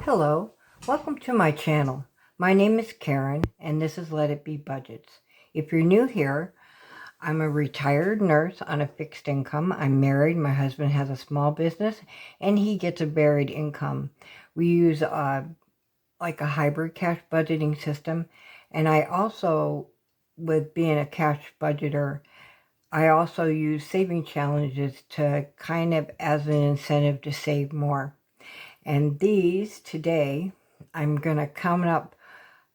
Hello, welcome to my channel. My name is Karen and this is Let It Be Budgets. If you're new here, I'm a retired nurse on a fixed income. I'm married, my husband has a small business and he gets a varied income. We use like a hybrid cash budgeting system, and I also, with being a cash budgeter, I also use saving challenges to kind of as an incentive to save more. And these today, I'm going to count up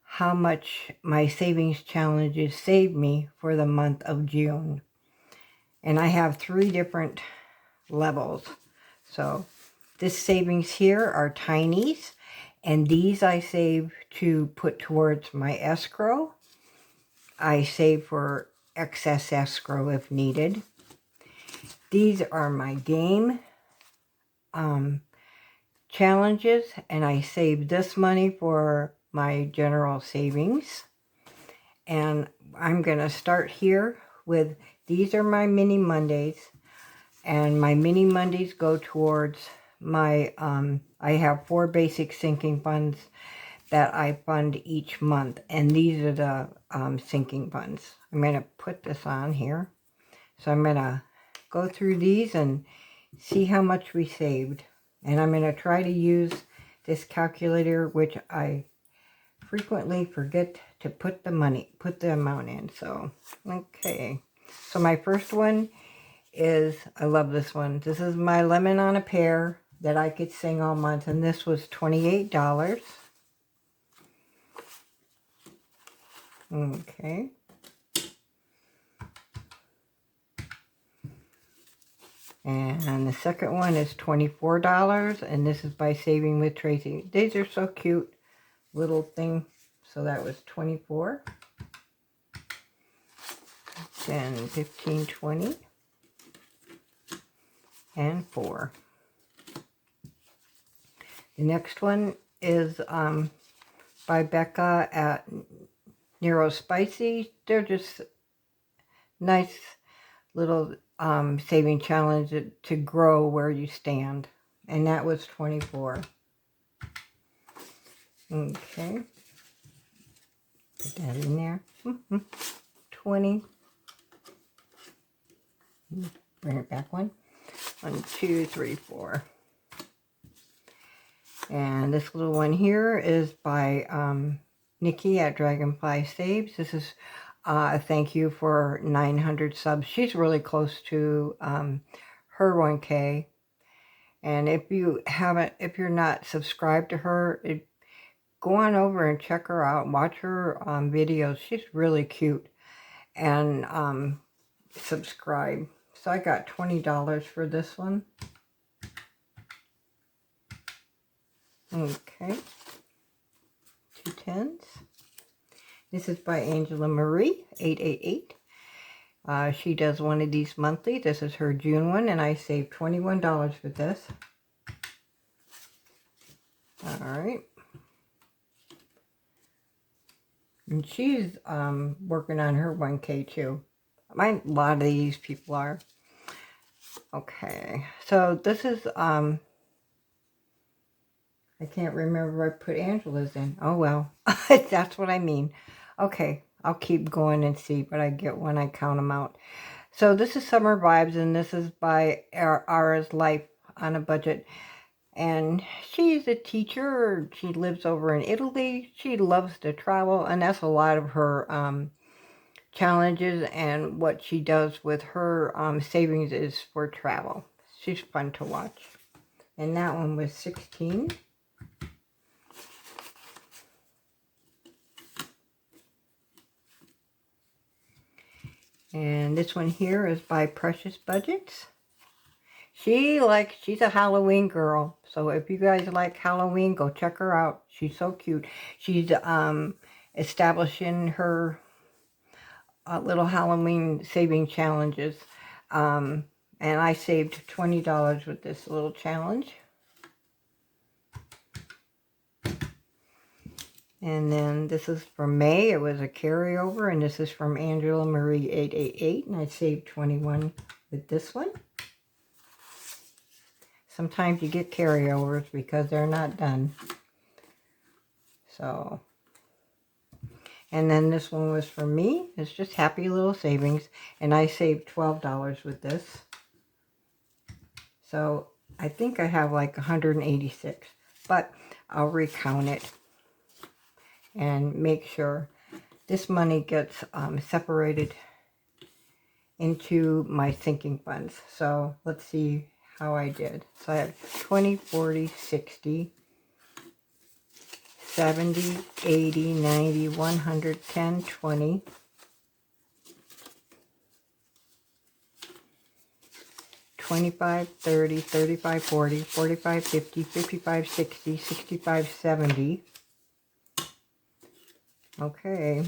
how much my savings challenges saved me for the month of June. And I have 3 different levels. So this savings here are tinies, and these I save to put towards my escrow. I save for excess escrow if needed. These are my game challenges, and I save this money for my general savings. And I'm going to start here with, these are my mini Mondays, and my mini Mondays go towards my, I have 4 basic sinking funds that I fund each month, and these are the sinking funds. I'm going to put this on here. So I'm going to go through these and see how much we saved. And I'm going to try to use this calculator, which I frequently forget to put the amount in. So, okay. So my first one is, I love this one. This is my lemon on a pear that I could sing all month. And this was $28. Okay. And the second one is $24, and this is by Saving with Tracy. These are so cute, little thing. So that was 24. Then 15, 20, and 4. The next one is by Becca at Nero Spicy. They're just nice little saving challenge to grow where you stand, and that was 24. Okay, put that in there. 20. Bring it back 1, 2, 3, 4. And this little one here is by Nikki at Dragonfly Saves. This is a thank you for 900 subs. She's really close to her 1K. And if you're not subscribed to her, go on over and check her out. Watch her videos. She's really cute. And subscribe. So I got $20 for this one. Okay. 2 tens. This is by Angela Marie, 888. She does one of these monthly. This is her June one, and I saved $21 for this. All right. And she's working on her 1K too. A lot of these people are. Okay. So this is, I can't remember if I put Angela's in. Oh, well. That's what I mean. Okay, I'll keep going and see what I get when I count them out. So this is Summer Vibes, and this is by Ara's Life on a Budget. And she's a teacher. She lives over in Italy. She loves to travel, and that's a lot of her challenges, and what she does with her savings is for travel. She's fun to watch. And that one was 16. And this one here is by Precious Budgets. She's a Halloween girl. So if you guys like Halloween, go check her out. She's so cute. She's establishing her little Halloween saving challenges. And I saved $20 with this little challenge. And then this is from May. It was a carryover. And this is from Angela Marie 888. And I saved 21 with this one. Sometimes you get carryovers because they're not done. So, and then this one was for me. It's just happy little savings. And I saved $12 with this. So I think I have like 186. But I'll recount it and make sure this money gets separated into my sinking funds. So let's see how I did. So I have 20, 40, 60, 70, 80, 90, 100, 10, 20, 25, 30, 35, 40, 45, 50, 55, 60, 65, 70. Okay.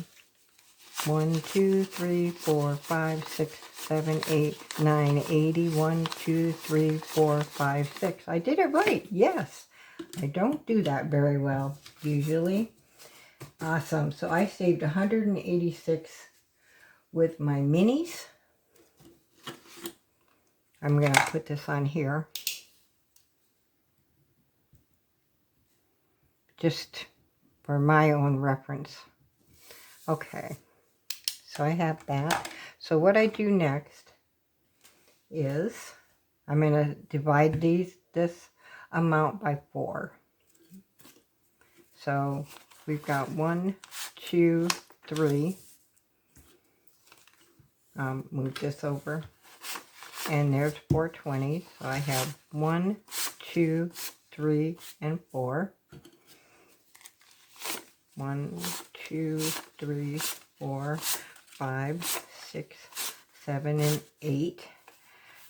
1, 2, 3, 4, 5, 6, 7, 8, 9, 80. 1, 2, 3, 4, 5, 6. I did it right. Yes. I don't do that very well usually. Awesome. So I saved 186 with my minis. I'm going to put this on here. Just for my own reference. Okay. So I have that. So what I do next is I'm going to divide this amount by 4. So we've got 1, 2, 3. Move this over. And there's 4 20s. So I have 1, 2, 3, and 4. 1, 2, 3, 4, 5, 6, 7, and 8.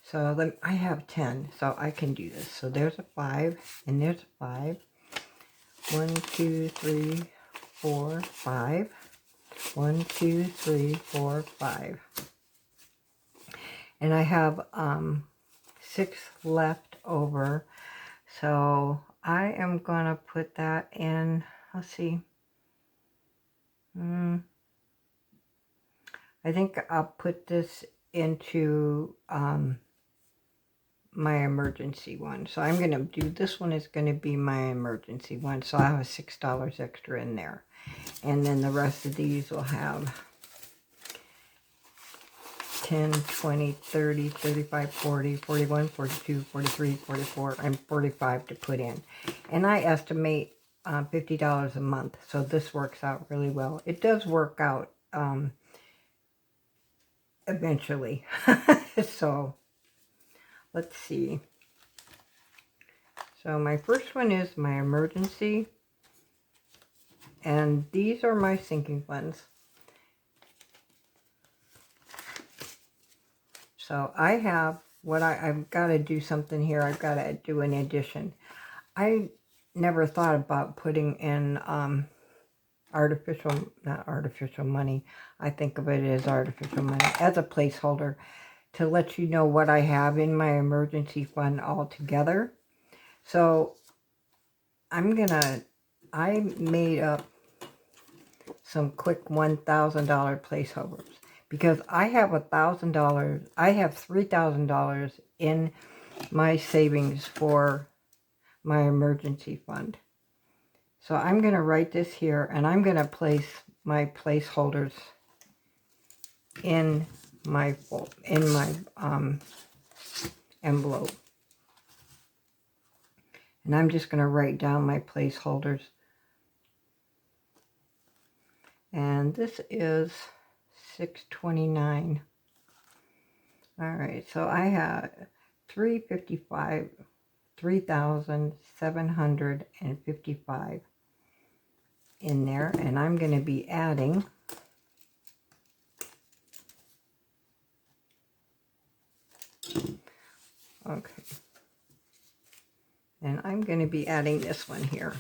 So then I have 10, so I can do this. So there's a 5, and there's a 5. 1, 2, 3, 4, 5. 1, 2, 3, 4, 5. And I have 6 left over. So I am going to put that in, let's see. I think I'll put this into my emergency one. So I'm going to do, this one is going to be my emergency one. So I have $6 extra in there. And then the rest of these will have 10, 20, 30, 35, 40, 41, 42, 43, 44, and 45 to put in. And I estimate $50 a month. So this works out really well. It does work out eventually. So let's see. So my first one is my emergency. And these are my sinking funds. So I have what I've got to do something here. I've got to do an addition. I never thought about putting in not artificial money. I think of it as artificial money, as a placeholder to let you know what I have in my emergency fund altogether. So I made up some quick $1,000 placeholders because I have $1,000. I have $3,000 in my savings for my emergency fund. So I'm going to write this here, and I'm going to place my placeholders in my envelope. And I'm just going to write down my placeholders. And this is 629. All right, so I have 3,755 in there, and I'm going to be adding okay. And I'm going to be adding this one here.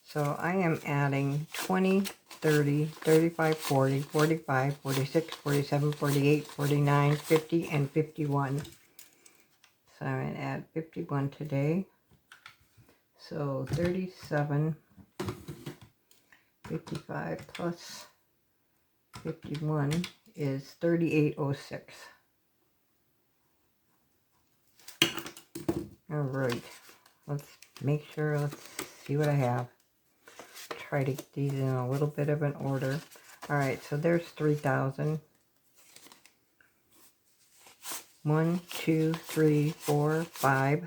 So I am adding 20, 30, 35, 40, 45, 46, 47, 48, 49, 50, and 51. So I'm going to add 51 today. So 37, 55 plus 51 is 3806. All right, let's make sure, let's see what I have. try to get these in a little bit of an order. All right, so there's 3,000. 1, 2, 3, 4, 5.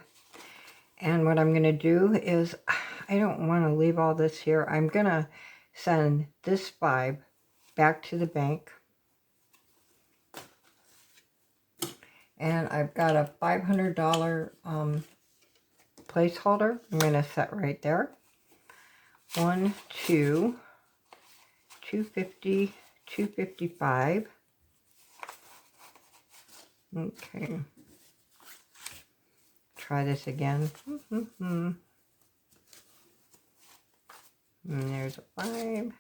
And what I'm going to do is, I don't want to leave all this here. I'm going to send this 5 back to the bank. And I've got a $500 placeholder. I'm going to set right there. 1, 2, 250, 255. Okay. Try this again. And there's a 5. And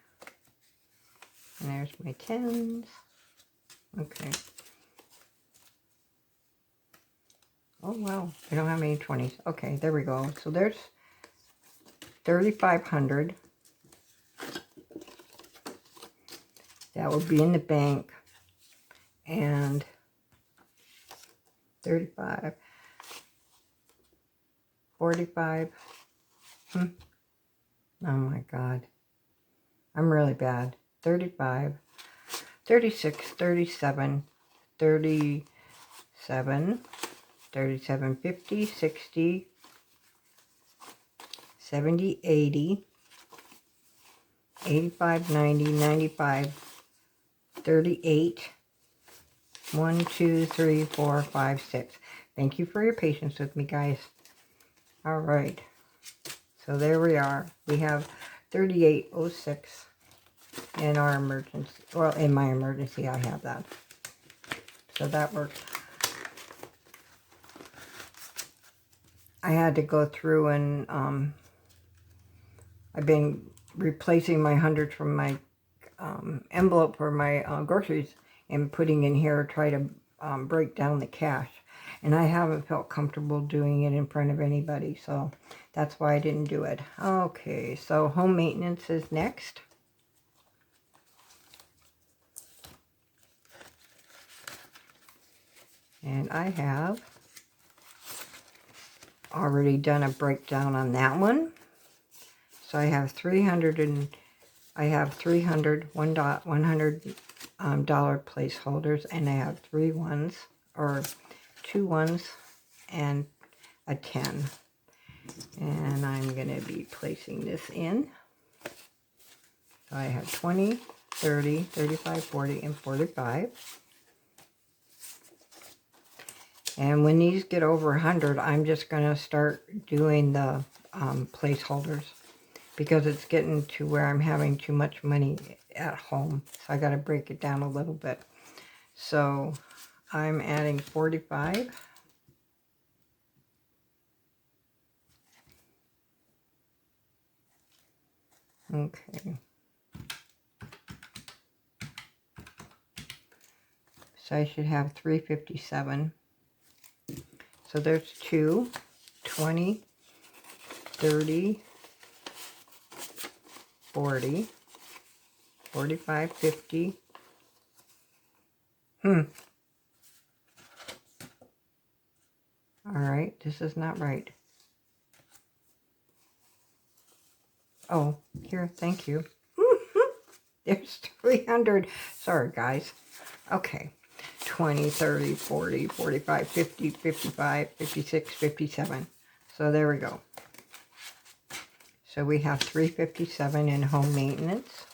there's my 10s. Okay. Oh, wow. I don't have any 20s. Okay, there we go. So there's 3,500. That will be in the bank. And 35. 45. Oh my God. I'm really bad. 35. 36, 37, 37, 37, 50, 60, 70, 80, 85, 90, 95, 38, 1, 2, 3, 4, 5, 6. Thank you for your patience with me, guys. All right. So there we are. We have 3806 in our emergency. Well, in my emergency, I have that. So that works. I had to go through and I've been replacing my hundreds from my envelope for my groceries and putting in here, try to break down the cash. And I haven't felt comfortable doing it in front of anybody, so that's why I didn't do it. Okay, so home maintenance is next. And I have already done a breakdown on that one. So I have 300 and I have 300 $100 placeholders, and I have 3 ones or 2 ones and a 10. And I'm going to be placing this in. So I have 20, 30, 35, 40, and 45. And when these get over 100, I'm just going to start doing the placeholders, because it's getting to where I'm having too much money at home. So I got to break it down a little bit. So I'm adding 45. Okay. So I should have 357. So there's 2, 20, 30, 40, 45, 50. All right, this is not right. Oh, here, thank you. There's 300. Sorry, guys. Okay. 20, 30, 40, 45, 50, 55, 56, 57. So there we go. So we have 357 in home maintenance.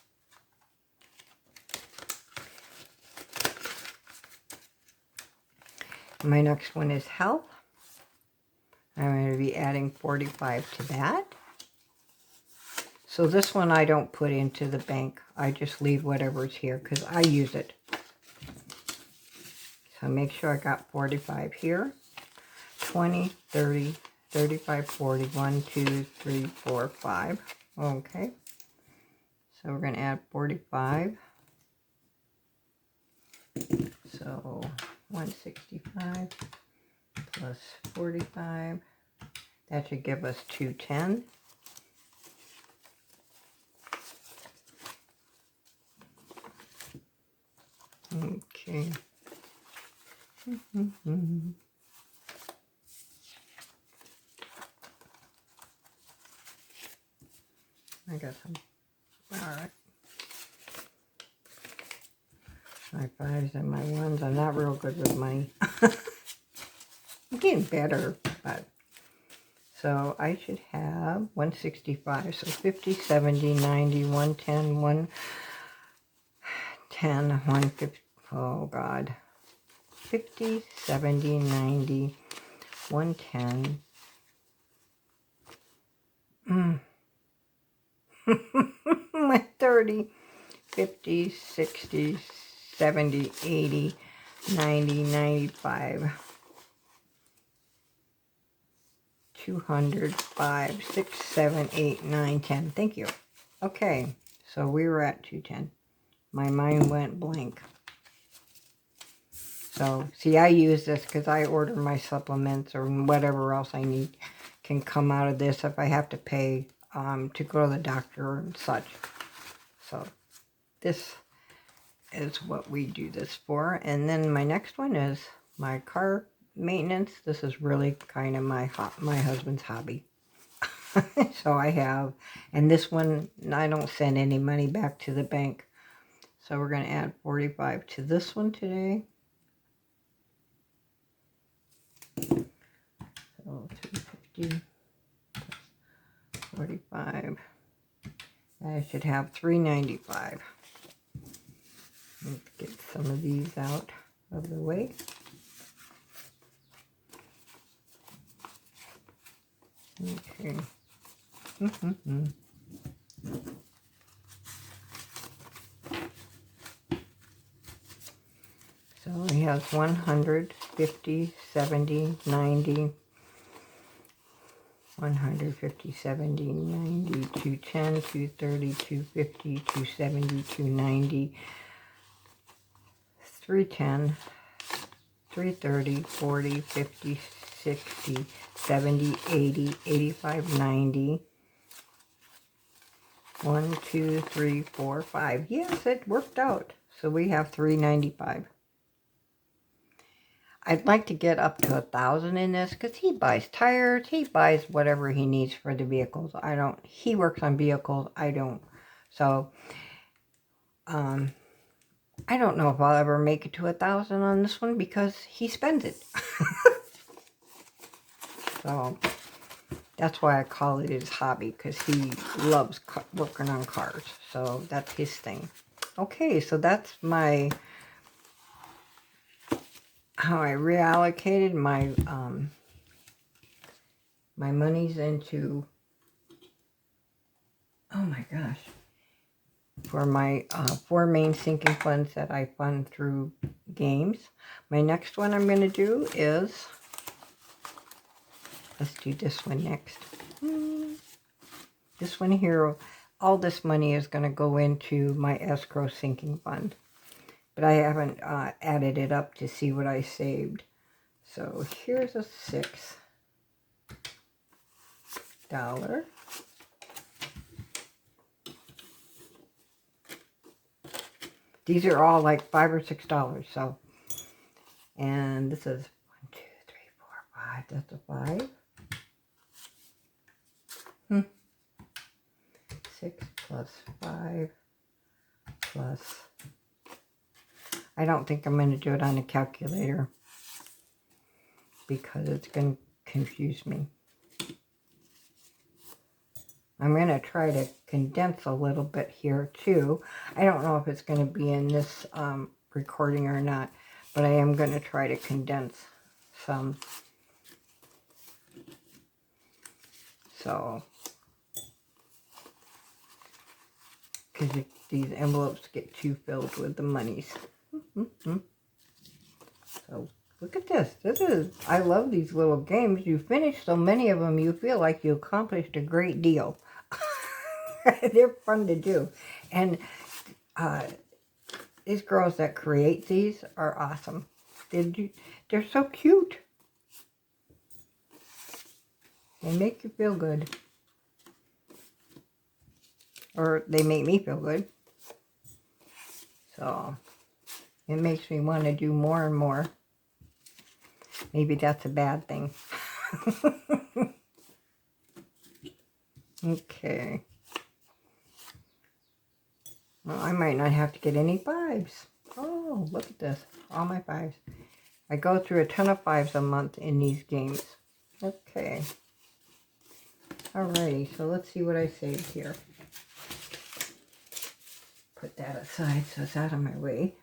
My next one is health. I'm going to be adding 45 to that. So this one I don't put into the bank. I just leave whatever's here because I use it. So make sure I got 45 here. 20, 30, 35, 40. 1, 2, 3, 4, 5. Okay. So we're going to add 45. So 165 plus 45. That should give us 210. Okay. I got some Alright. My 5s and my 1s. I'm not real good with money. I'm getting better, but so I should have 165. So 50, 70, 90, 110, 110, 150. Oh God. 50, 70, 90, 110. My 30, 50, 60, 70, 80, 90, 95, 200, 5, 6, 7, 8, 9, 10. Thank you. Okay, so we were at 210. My mind went blank. So, see, I use this because I order my supplements or whatever else I need can come out of this if I have to pay to go to the doctor and such. So, this is what we do this for. And then my next one is my car maintenance. This is really kind of my husband's hobby. So I have, and this one, I don't send any money back to the bank. So we're going to add 45 to this one today. So 250 plus 45. I should have 395. Let's get some of these out of the way. Okay. So he has 100, 50, 70, 90, 150, 70, 90, 210, 230, 250, 270, 290, 310, 330, 40, 50, 60, 70, 80, 85, 90. 1, 2, 3, 4, 5. Yes, it worked out. So we have 395. I'd like to get up to 1,000 in this because he buys tires. He buys whatever he needs for the vehicles. I don't. He works on vehicles. I don't. So, I don't know if I'll ever make it to 1,000 on this one because he spends it. So, that's why I call it his hobby, because he loves working on cars. So, that's his thing. Okay, so that's my... how I reallocated my my monies into, oh my gosh, for my 4 main sinking funds that I fund through games. My next one I'm going to do is, let's do this one next. This one here, all this money is going to go into my escrow sinking fund. But I haven't added it up to see what I saved. So here's a $6. These are all like $5 or $6. So, and this is 1, 2, 3, 4, 5. That's a 5. 6 plus 5 plus... I don't think I'm going to do it on a calculator because it's going to confuse me. I'm going to try to condense a little bit here too. I don't know if it's going to be in this recording or not, but I am going to try to condense some. So, because these envelopes get too filled with the monies. So look at this. I love these little games. You finish so many of them, you feel like you accomplished a great deal. They're fun to do. And these girls that create these are awesome. They're so cute. They make you feel good. Or they make me feel good. So... it makes me want to do more and more. Maybe that's a bad thing. Okay. Well, I might not have to get any 5s. Oh, look at this. All my 5s. I go through a ton of 5s a month in these games. Okay. Alrighty, so let's see what I saved here. Put that aside so it's out of my way.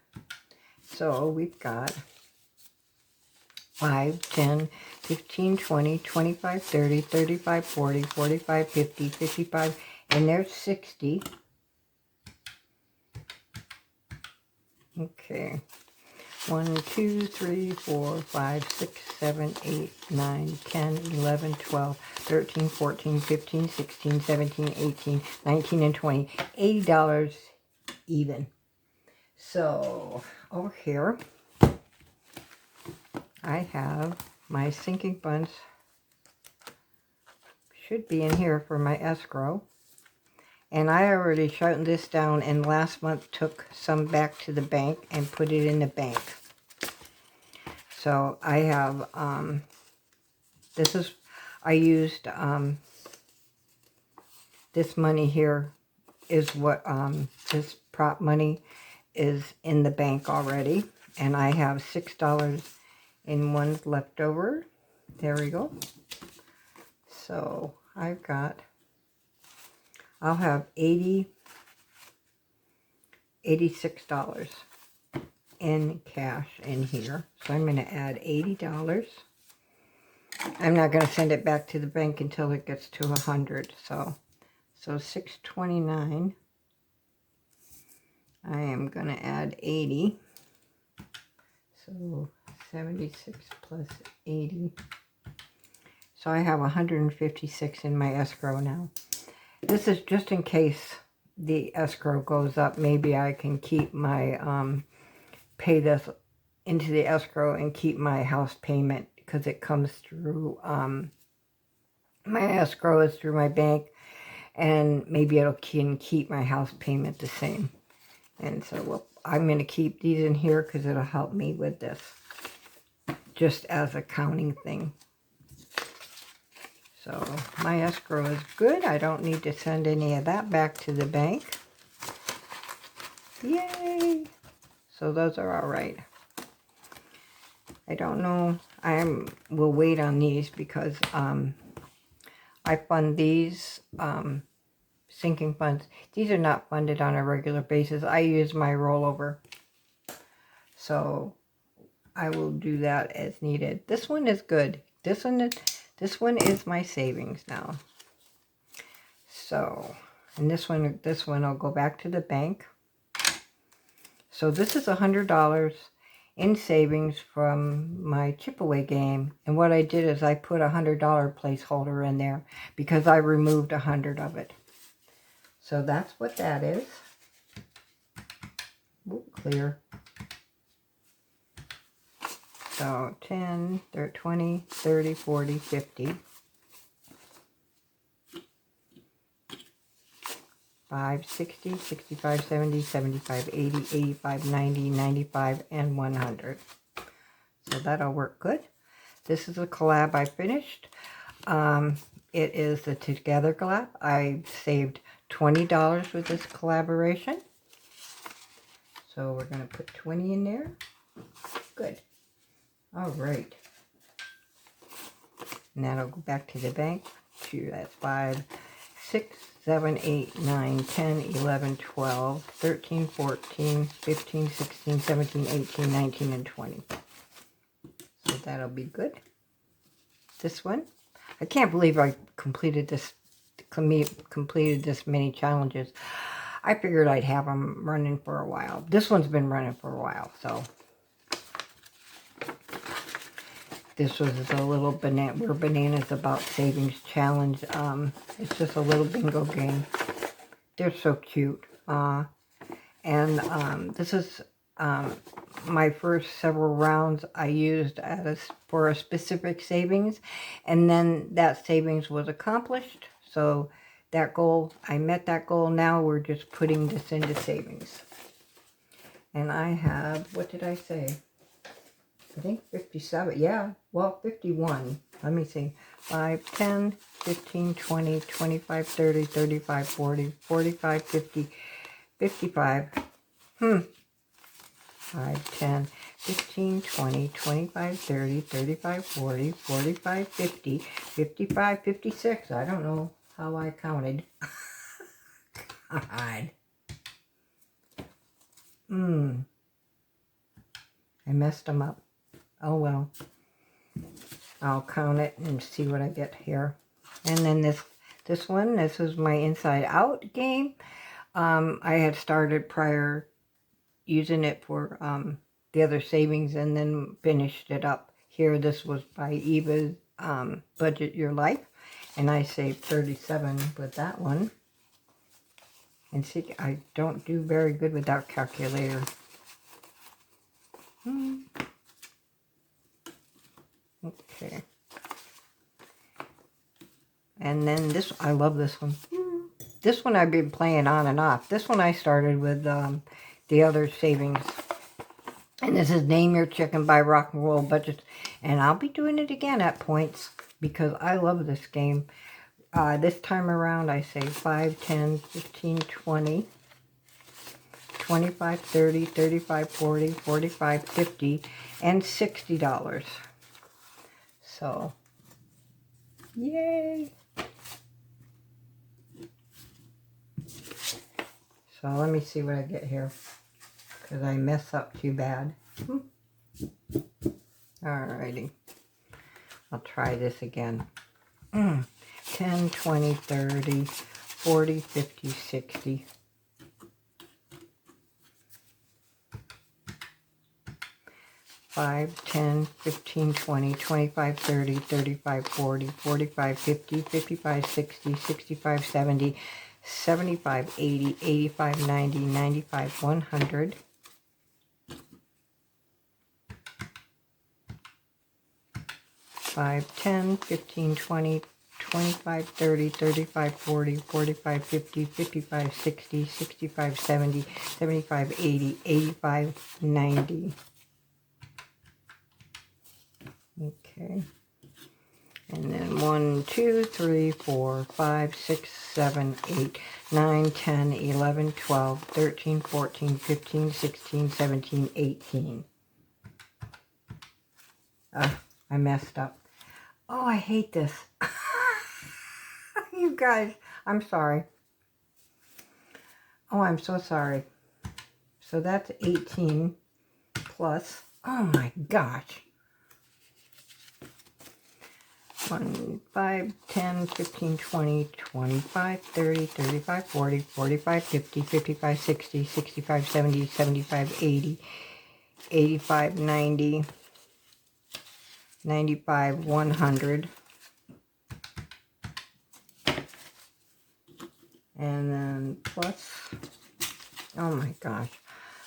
So we've got 5, 10, 15, 20, 25, 30, 35, 40, 45, 50, 55, and there's 60. Okay. 1, 2, 3, 4, 5, 6, 7, 8, 9, 10, 11, 12, 13, 14, 15, 16, 17, 18, 19, and 20. $80 even. So over here, I have my sinking funds. Should be in here for my escrow. And I already shut this down and last month took some back to the bank and put it in the bank. So I have, I used, this money here is what, this prop money is in the bank already. And I have $6 in ones left over. There we go. So I've got, I'll have $86 in cash in here. So I'm going to add $80. I'm not going to send it back to the bank until it gets to 100. So $629. I am going to add 80. So 76 plus 80. So I have 156 in my escrow now. This is just in case the escrow goes up. Maybe I can keep my, pay this into the escrow and keep my house payment because it comes through, my escrow is through my bank, and maybe it'll can keep my house payment the same. And so well, I'm going to keep these in here because it'll help me with this, just as a counting thing. So my escrow is good. I don't need to send any of that back to the bank. Yay! So those are all right. I don't know. We'll wait on these because I fund these sinking funds. These are not funded on a regular basis. I use my rollover. So I will do that as needed. This one is good. This one is my savings now. So, and this one will go back to the bank. So this is $100 in savings from my chip away game. And what I did is I put a $100 placeholder in there because I removed 100 of it. So that's what that is. Ooh, clear. So 10, 20, 30, 40, 50. 5, 60, 65, 70, 75, 80, 85, 90, 95, and 100. So that'll work good. This is a collab I finished. It is the Together collab. I saved $20 with this collaboration. So we're going to put 20 in there. Good. All right. And that'll go back to the bank. That's 5, 6, 7, 8, 9, 10, 11, 12, 13, 14, 15, 16, 17, 18, 19, and 20. So that'll be good. This one. I can't believe I completed this many challenges. I figured I'd have them running for a while. This one's been running for a while, so. This was a little We're Bananas About Savings challenge. It's just a little bingo game. They're so cute. This is my first several rounds I used for a specific savings. And then that savings was accomplished. So that goal, I met that goal. Now we're just putting this into savings. And I have, what did I say? I think 57, yeah, well, 51. Let me see. 5, 10, 15, 20, 25, 30, 35, 40, 45, 50, 55. 5, 10, 15, 20, 25, 30, 35, 40, 45, 50, 55, 56. I don't know how I counted. God. I messed them up. Oh well. I'll count it and see what I get here. And then this one, this is my Inside Out game. I had started prior using it for the other savings and then finished it up. Here, this was by Eva's Budget Your Life. And I saved 37 with that one. And see, I don't do very good without calculator. Okay. And then this, I love this one. This one I've been playing on and off. This one I started with the other savings. And this is Name Your Chicken by Rock and Roll Budgets. And I'll be doing it again at points because I love this game. This time around I say 5, 10, 15, 20, 25, 30, 35, 40, 45, 50, and $60. So, yay! So let me see what I get here, because I mess up too bad. Alrighty. I'll try this again. 10, 20, 30, 40, 50, 60. 5, 10, 15, 20, 25, 30, 35, 40, 45, 50, 55, 60, 65, 70, 75, 80, 85, 90, 95, 100. 5, 10, 15, 20, 25, 30, 35, 40, 45, 50, 55, 60, 65, 70, 75, 80, 85, 90. Okay. And then 1, 2, 3, 4, 5, 6, 7, 8, 9, 10, 11, 12, 13, 14, 15, 16, 17, 18. I messed up. Oh, I hate this. You guys, I'm sorry. Oh, I'm so sorry. So that's 18 plus. Oh my gosh. 1, 5, 10, 15, 20, 25, 30, 35, 40, 45, 50, 55, 60, 65, 70, 75, 80, 85, 90, 95, 100. And then plus, oh my gosh,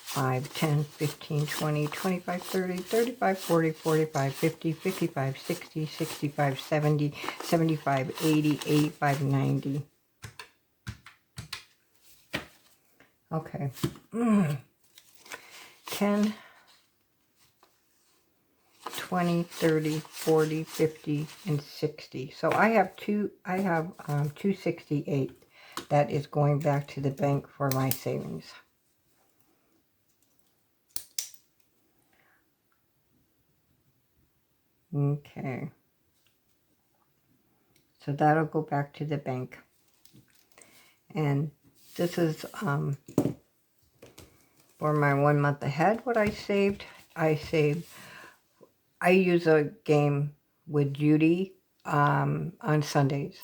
5, 10, 15, 20, 25, 30, 35, 40, 45, 50, 55, 60, 65, 70, 75, 80, 85, 90. Okay. 10, 20, 30, 40, 50, and 60. So I have 268 that is going back to the bank for my savings. Okay. So that'll go back to the bank. And this is for my 1 month ahead, what I saved. I use a game with Judy on Sundays.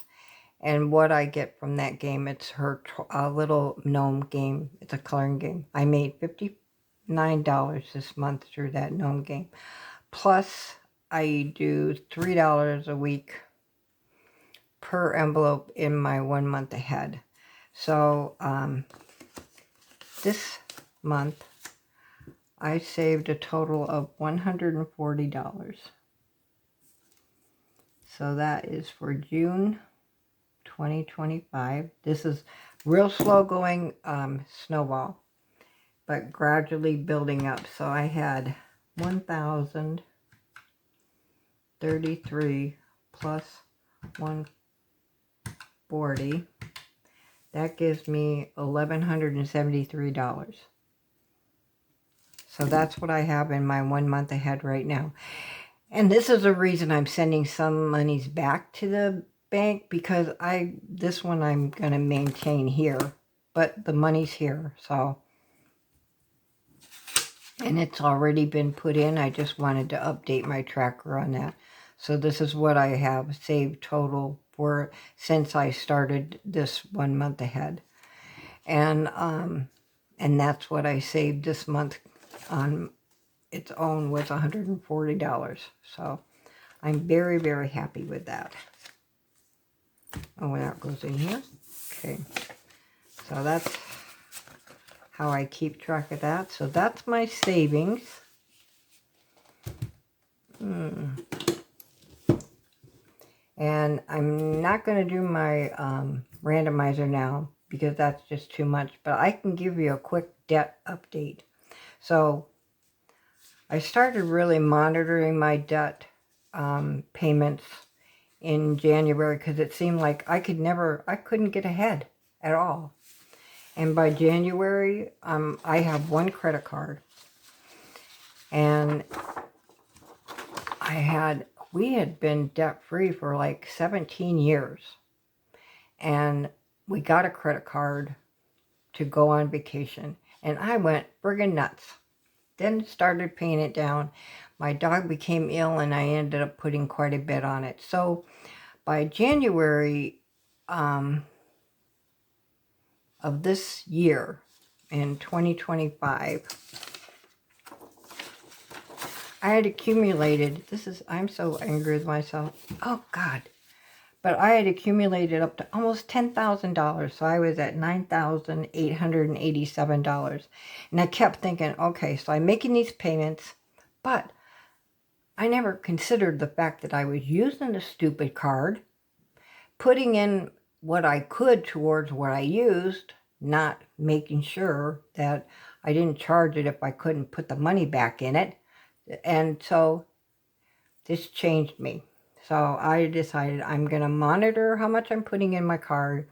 And what I get from that game, it's her little gnome game. It's a coloring game. I made $59 this month through that gnome game. Plus, I do $3 a week per envelope in my 1 month ahead. So, this month, I saved a total of $140. So that is for June 2025. This is real slow going snowball, but gradually building up. So I had 1,033 plus 140 That gives me $1,173. So that's what I have in my 1 month ahead right now. And this is the reason I'm sending some monies back to the bank, because this one I'm going to maintain here, but the money's here. So, and it's already been put in. I just wanted to update my tracker on that. So this is what I have saved total for since I started this 1 month ahead. And that's what I saved this month on its own was $140. So I'm very, very happy with that. Oh, that goes in here. Okay. So that's how I keep track of that. So that's my savings. And I'm not going to do my randomizer now because that's just too much. But I can give you a quick debt update. So I started really monitoring my debt payments in January because it seemed like I couldn't get ahead at all. And by January, I have one credit card. And we had been debt-free for like 17 years. And we got a credit card to go on vacation. And I went friggin' nuts. Then started paying it down. My dog became ill and I ended up putting quite a bit on it. So by January of this year, in 2025, I had accumulated, I'm so angry with myself. Oh God. But I had accumulated up to almost $10,000. So I was at $9,887. And I kept thinking, okay, so I'm making these payments, but I never considered the fact that I was using the stupid card, putting in what I could towards what I used, not making sure that I didn't charge it if I couldn't put the money back in it. And so this changed me. So I decided I'm going to monitor how much I'm putting in my card.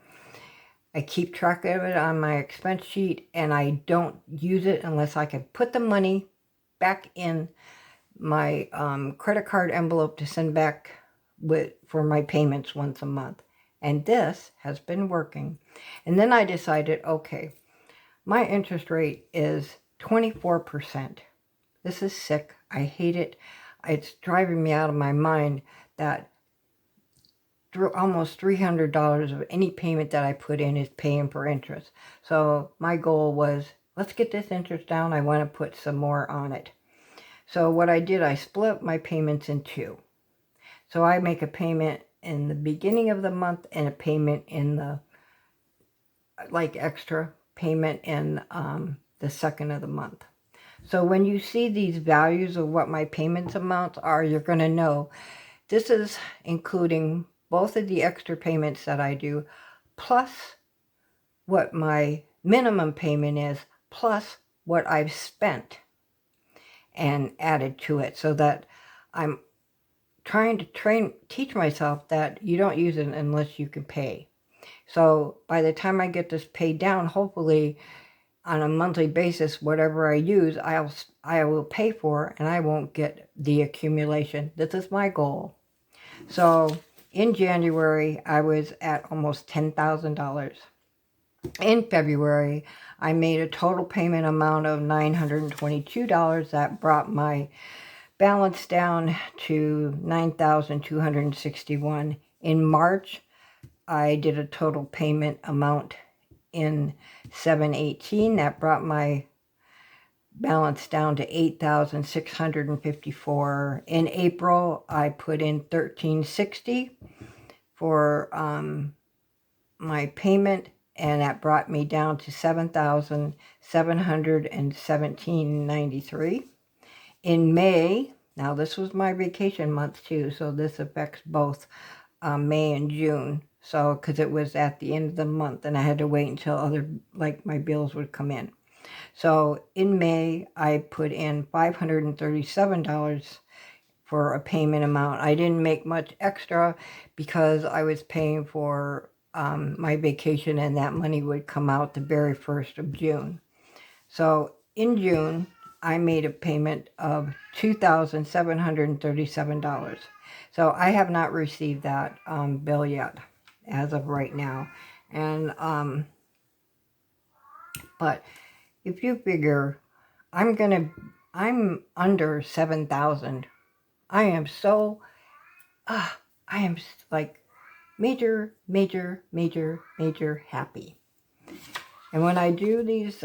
I keep track of it on my expense sheet, and I don't use it unless I can put the money back in my credit card envelope to send back for my payments once a month. And this has been working. And then I decided, okay, my interest rate is 24%. This is sick. I hate it. It's driving me out of my mind that almost $300 of any payment that I put in is paying for interest. So my goal was, let's get this interest down. I want to put some more on it. So what I did, I split my payments in two. So I make a payment in the beginning of the month and a payment in the, like, extra payment in the second of the month. So when you see these values of what my payments amounts are, you're going to know this is including both of the extra payments that I do, plus what my minimum payment is, plus what I've spent and added to it, so that I'm trying to teach myself that you don't use it unless you can pay. So by the time I get this paid down, hopefully on a monthly basis, whatever I use, I will pay for, and I won't get the accumulation. This is my goal. So in January, I was at almost $10,000. In February, I made a total payment amount of $922. That brought my balance down to $9,261. In March, I did a total payment amount in $718. That brought my balance down to $8,654. In April, I put in $1,360 for my payment, and that brought me down to $7,717.93. In May, now this was my vacation month too, so this affects both May and June. So, because it was at the end of the month, and I had to wait until my bills would come in. So in May, I put in $537 for a payment amount. I didn't make much extra because I was paying for my vacation, and that money would come out the very 1st of June. So in June, I made a payment of $2,737. So I have not received that bill yet as of right now. And but if you figure I'm under 7,000. I am so I am like major happy. And when I do these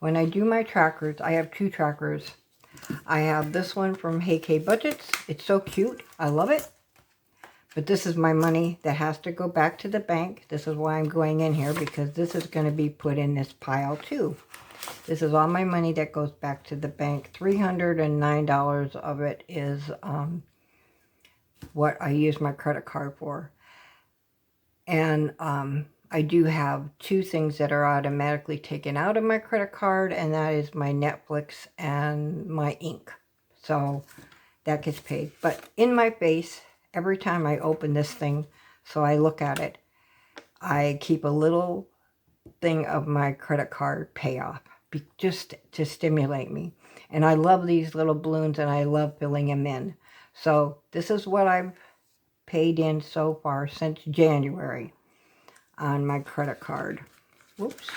when I do my trackers, I have 2 trackers. I have this one from Hey K Budgets. It's so cute. I love it. But this is my money that has to go back to the bank. This is why I'm going in here, because this is going to be put in this pile too. This is all my money that goes back to the bank. $309 of it is what I use my credit card for. And I do have 2 things that are automatically taken out of my credit card, and that is my Netflix and my ink. So that gets paid. But in my face, every time I open this thing, so I look at it, I keep a little thing of my credit card payoff, just to stimulate me. And I love these little balloons, and I love filling them in. So this is what I've paid in so far since January on my credit card. Whoops,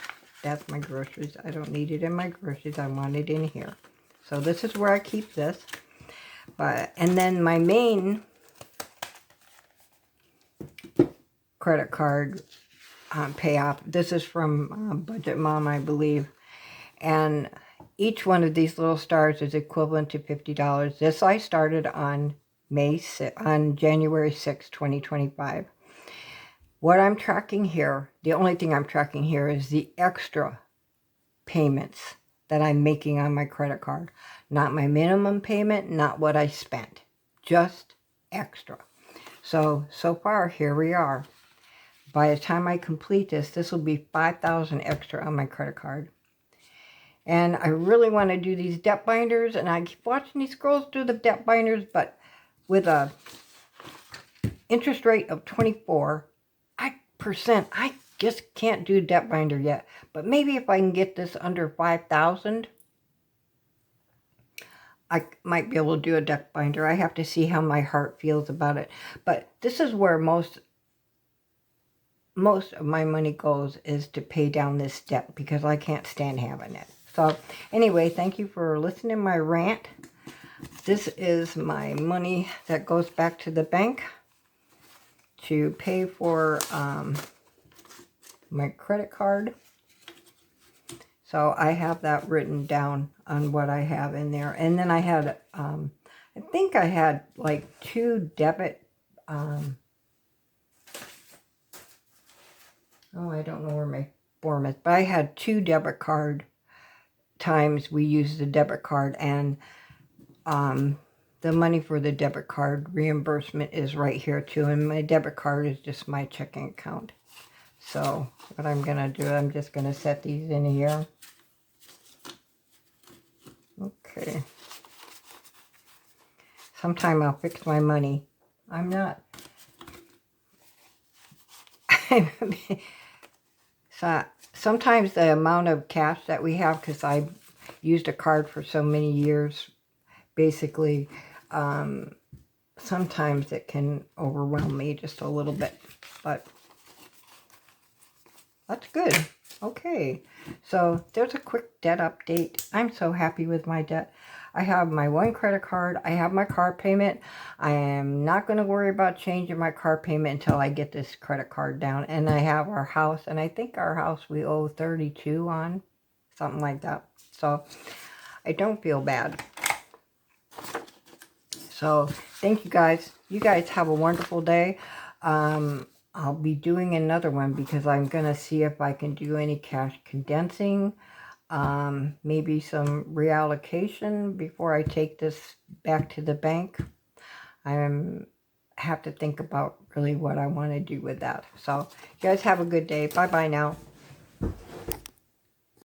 that's my groceries. I don't need it in my groceries. I want it in here. So this is where I keep this. And then my main credit card payoff, this is from Budget Mom, I believe. And each one of these little stars is equivalent to $50. This I started on January 6, 2025. What I'm tracking here, the only thing I'm tracking here is the extra payments that I'm making on my credit card. Not my minimum payment, not what I spent. Just extra. So far, here we are. By the time I complete this, this will be $5,000 extra on my credit card. And I really want to do these debt binders, and I keep watching these girls do the debt binders, but with a interest rate of 24%, I just can't do debt binder yet. But maybe if I can get this under 5,000, I might be able to do a debt binder. I have to see how my heart feels about it. But this is where most of my money goes, is to pay down this debt, because I can't stand having it. So anyway, thank you for listening to my rant. This is my money that goes back to the bank to pay for my credit card. So I have that written down on what I have in there. And then I had, I think I had like 2 debit, I don't know where my form is, but I had 2 debit card times we used the debit card, and the money for the debit card reimbursement is right here too, and my debit card is just my checking account. So what I'm gonna do, I'm just gonna set these in here. Okay. Sometime I'll fix my money. I'm not. So sometimes the amount of cash that we have, because I used a card for so many years, basically, sometimes it can overwhelm me just a little bit, but that's good. Okay, so there's a quick debt update. I'm so happy with my debt. I have my 1 credit card. I have my car payment. I am not going to worry about changing my car payment until I get this credit card down. And I have our house, and I think our house we owe 32 on, something like that. So I don't feel bad. So thank you guys. You guys have a wonderful day. I'll be doing another one, because I'm going to see if I can do any cash condensing. Maybe some reallocation before I take this back to the bank. I have to think about really what I want to do with that. So you guys have a good day. Bye bye now.